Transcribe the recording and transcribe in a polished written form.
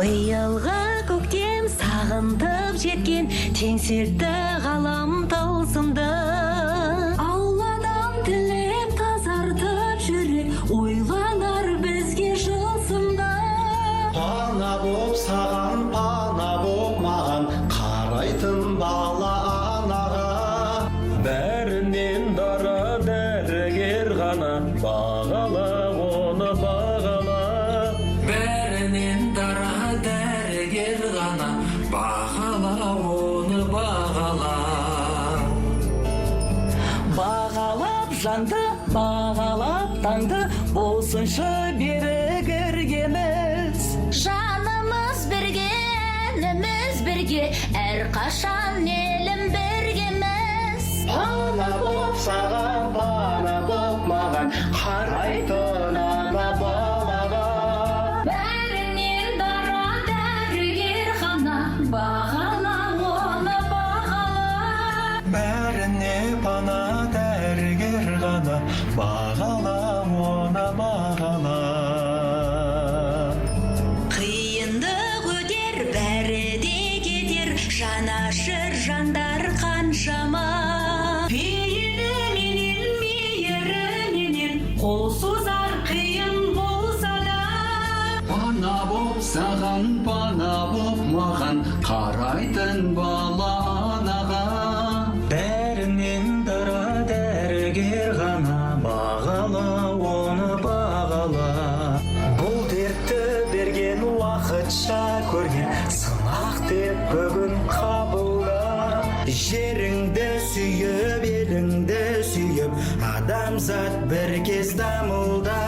Быйылғы көктем сағынтып жеткен, теңселтті ғалам тылсымды. Алладан тілеп тазартып жүрек, ойланар бізге жылсымды. Пана боп саған, пана боп маған, қарайтын бала анаға. Бәрінен дара дәрігер ғана, бағала оны бағала. Бәрінен дара дәрігер ғана, бағала оны бағала. Бағалап жанды, бағалап таңды, болсыншы берігергеміз. Жанымыз бірге, әніміз бірге, әр қашан елім біргеміз. Пана боп саған, пана боп маған, қарайтын ана балаға. Бәрінен дара дәрігер ғана, бағала оны бағала. Бәріне пана дәрігер ғана, бағала оны бағала. Қиындық өтер, бәрі де кетер, жанашыр жандар қаншама. Пейіліменен, мейіріменен, қол созар қиын болса да. Пана боп саған, пана боп маған, қарайтын бала анаға. Бәрінен дара дәрігер ғана, бағала оны бағала. Бұл дертті берген уақытша көрген, сынақ деп бүгін қабылда. Жеріңді сүйіп, еліңді сүйіп, адамзат бір кез дамылда.